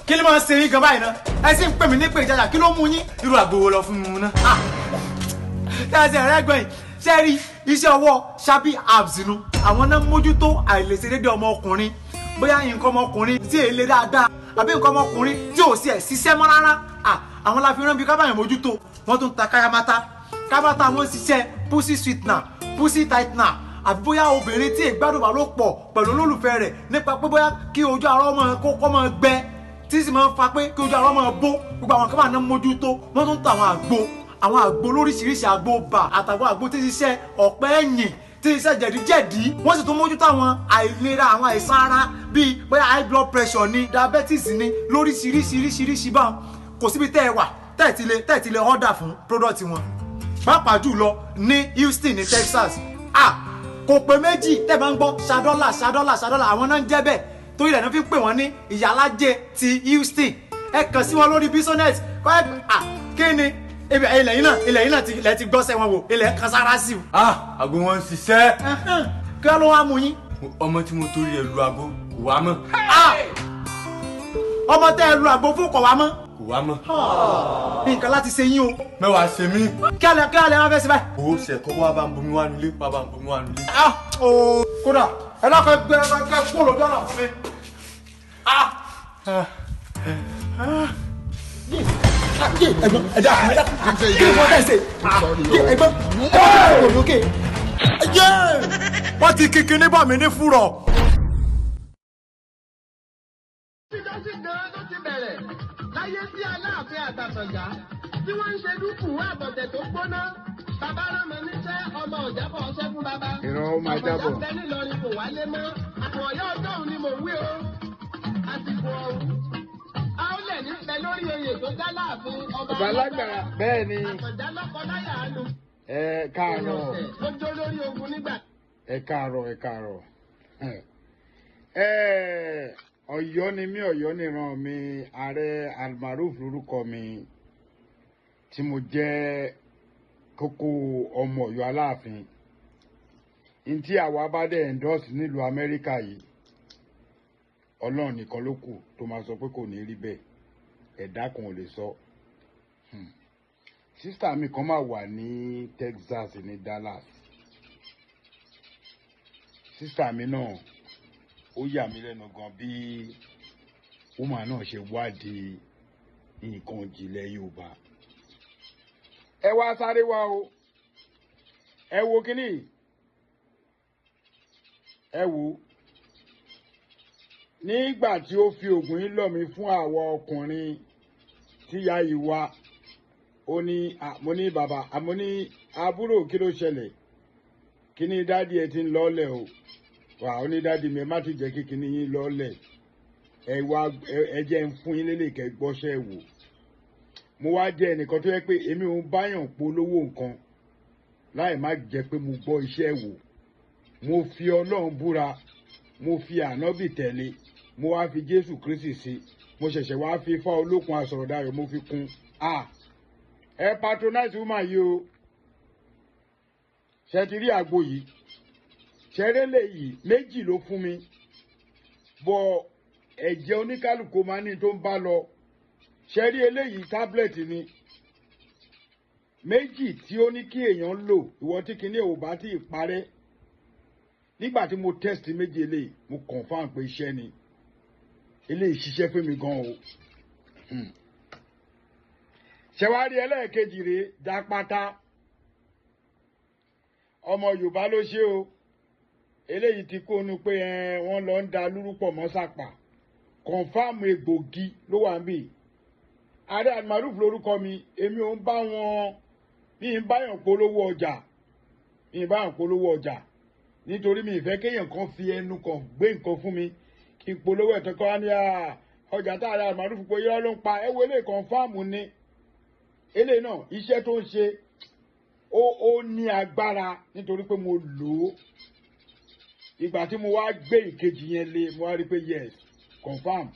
Kí ló máa ń ṣe yín gan báyìí náà? Ẹ sì ń pè mí ní pé ìjàjà kí ló mú yín? Irú àgbo wo lọ fún mi náà? Káàsì ẹ̀rẹ́ gbọ̀n yìí, ṣé rí iṣẹ́ ọwọ́ Shabby Abs nu? Àwọn náà mójútó àìlèṣedédé ọmọkùnrin. Bóyá nǹkan ọmọkùnrin tí èlé dáadáa àbí nǹkan ọmọkùnrin tí ò sí ẹ̀ ṣiṣẹ́ mọ́ rárá. Àwọn la fi rán bí kábàyàn mójútó. Wọ́n tún ta káyámátá. Kábàtà wọn ṣiṣẹ́ pussy sweetener, pussy tightener. Àbí bóyá obìnrin tí ìgbádùn bá ló pọ̀ pẹ̀lú olólùfẹ́ rẹ̀ nípa pé bóyá kí ojú ara ọmọ kókó máa gbẹ tí sì máa ń fa pé kí ojú ara máa bó gbogbo àwọn kan máa ná mójútó. Wọ́n tún ta àwọn àgbo lóríṣiríṣi àgbo bà àtàwọn àgbo tí ṣiṣẹ́ ọ̀pẹ ẹ̀yìn tí ṣiṣẹ́ jẹ̀díjẹ̀dí. Wọ́n sì tún mójútó àwọn àìlera àwọn àìsàn ara bíi bóyá high blood pressure ni diabetes ni lóríṣiríṣiríṣiríṣi báwọn. Kò síbi tẹ́ ẹ wà tẹ́ẹ̀ ti lè order fún product wọn. Pàápàá jùlọ ní Houston ní Texas. Kò pé méjì tẹ́ bá ń gbọ́ ṣadọ́là àwọn náà ń jẹ́ bẹ́ẹ̀ torí ilẹ̀ náà fi ń pè wọ́n ní ìyálájẹ ti Houston. Ẹ kàn sí wọn lórí business kí ni ilẹ̀ yìí náà ti gbọ́sẹ̀ wọn wò ilẹ̀ kan sára sí o. Àgbo wọn ń ṣiṣẹ́. Kí ló wá mú yín? Ọmọ tí mo torí ẹ lu àgbo kò wá mọ́. Ọmọ tẹ́ ẹ lu àgbo fún kò wá mọ́. Kò wá mọ́. Nǹkan láti ṣe yín o. Mẹ́wàá ṣe mí. Kí alẹ́ wọn fẹ́ ṣe báyìí. Owó ṣẹ̀kọ́ wá bá ń bomi wá nulẹ̀ wá bá ń bomi wá nulẹ̀. Kódà ẹ lọ́kọ̀ ẹgbẹ́ kó lójú ọ̀nà fún mi. Ẹ̀gbọ́n ẹ̀dá kí wọ́n tẹ̀ ṣe ẹ̀gbọ́n kò lókè. Wọ́n ti kíkí níbọ̀ mi ní fúrọ̀. Láyé sí Aláàfin àtàtọ̀já tí wọ́n ń ṣe dúkù àbọ̀tẹ̀ tó gbóná. Bàbá Rámọ níṣẹ́ ọmọ òjábọ̀ ọṣẹ́ fún bàbá. Ìran ọmọ ajábọ̀. Ọmọ ìjà bẹ́ẹ̀ nílọrin kò wálé mọ́. Àwọn ọ̀yọ́ ọjọ́ òun ni mò ń wí o. Àsìkò ọ̀hún. A ó lẹ̀ ní bẹ lórí oyè tó já láàfin ọba alágbára bẹ́ẹ̀ ni. Àtọ̀já lọ́kọ láyà á lò. Ẹ káàárọ̀. Ó jó lórí ogun nígbà. Ẹ káàárọ̀. Ọ̀yọ́ ni mí, Ọ̀yọ́ nìran mi, Ààrẹ Almaroof lórúkọ mi tí mo jẹ́ kókó ọmọ Ọ̀yọ́ Aláàfin. N tí àwa bá dẹ̀ endorse nílùú Amẹ́ríkà yìí, Ọlọ́run nìkan ló kù tó máa sọ pé kò ní rí bẹ́ẹ̀, ẹ̀dá kan ò lè sọ. Sísítà mi kan máa wà ní Texas ní Dallas. Sísítà mi náà ó yà mí lẹ́nu gan bí woman náà ṣe wádìí nǹkan ìjìnlẹ̀ Yorùbá. Ẹ wá sáré wá o, ẹ wo kíní, ẹ wo nígbà tí ó fi oògùn yìí lọ̀ mí fún àwọn ọkùnrin tíya yìí wá, ó ní mo ní bàbá àmọ́ ní àbúrò kí ló ṣẹlẹ̀, kí ni dádì ẹ ti ń lọ́ọ́lẹ̀ o. Wà ó ní dáàdi mi ẹ má ti jẹ́ kí kinní yín lọ́lẹ̀, ẹ jẹ́ ń fún yín lélẹ̀ kẹ́ gbọ́ṣẹ́ wò. Mo wá jẹ́ ẹnìkan tó yẹ pé èmi ò ń báyàn polówó nǹkan láì má jẹ́ pé mo gbọ́ iṣẹ́ wò. Mo fi Ọlọ́run búra, mo fi ànábì tẹ̀lé, mo wá fi Jésù Kristi sí, mo ṣẹ̀ṣẹ̀ wá fi Ifá Olókun Asọ̀rọ̀dayọ̀ mo fi kún. Ẹ patronize woman yìí o. Ṣé ti rí àgbo yìí? Ṣẹ́rẹ́lẹ̀ yìí méjì ló fún mi, bọ̀ ẹ̀jẹ̀ oníkálùkù máa ní tó ń bá lọ. Ṣẹ́rí eléyìí tábìlẹ̀tì ni méjì tí ó ní kí èèyàn lò, ìwọ tí kinní ò bá tí ì parẹ́. Nígbà tí mo test méjì eléyìí mo confirm pé iṣẹ́ ni eléyìí ṣiṣẹ́ fún mi gan o. Ṣẹ̀wárí ẹlẹ́ẹ̀kejì rèé Jápátá, ọmọ Yorùbá ló ṣe o. Eléyìí ti kó nu pé wọ́n lọ ń da lúrúpọ̀ mọ́ sàpà, kọ̀ǹfàmù egbògi ló wà níbí. Ààrẹ Almaroof lórúkọ mi, èmi ò ń bá wọn ní báyàn polówó ọjà, nítorí mi ìfẹ́ kéèyàn kan fi ẹnu kan gbé nǹkan fún mi kí n polówó ẹ̀tọ́ kan wá ní ọjà tá Ààrẹ Almaroof pé irọ́ ló ń pa. Ẹ wo eléyìí kọ̀ǹfàmù ni eléyìí náà, iṣẹ́ tó ń ṣe ó ní agbára nítorí pé mo lò ó. Ìgbà tí mo wá gbé ìkejì yẹn lé mo wá rí pé yes confam.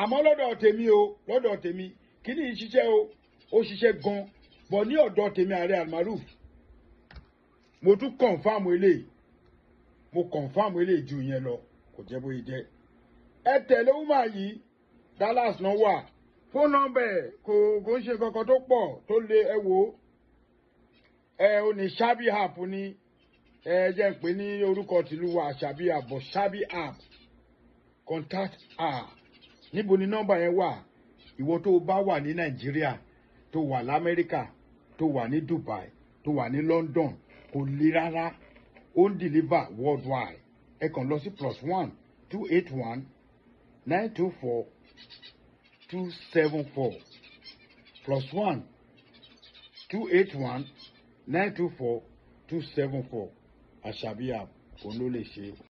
Àmọ́ lọ́dọ̀ tèmi kí ni ìṣiṣẹ́ o, ó ṣiṣẹ́ gan, bọ̀ ní ọ̀dọ̀ tèmi Ààrẹ Almaroof mo tún confam eléyìí mo confam eléyìí ju yẹn lọ kò jẹ́ bóyá jẹ́. Ẹ tẹ̀lé woman yìí Dallas náà wà fóònù nọ́mbà ẹ̀ kò ń ṣe kankan tó pọ̀ tó lé ẹ wò ó ní Shabi app ní jẹ́ ń pè ní orúkọ tìlú wa Shabi app but Shabi app contact her níbo ni nọ́mbà yẹn wà ìwọ tó bá wà ní Nàìjíríà tó wà l'Amẹ́ríkà tó wà ní Dubai tó wà ní London kò le rárá ó ń deliver worldwide ẹ kàn lọ sí +1 281 924 274 +1 281 924 274 Shabi app òun ló lè ṣe.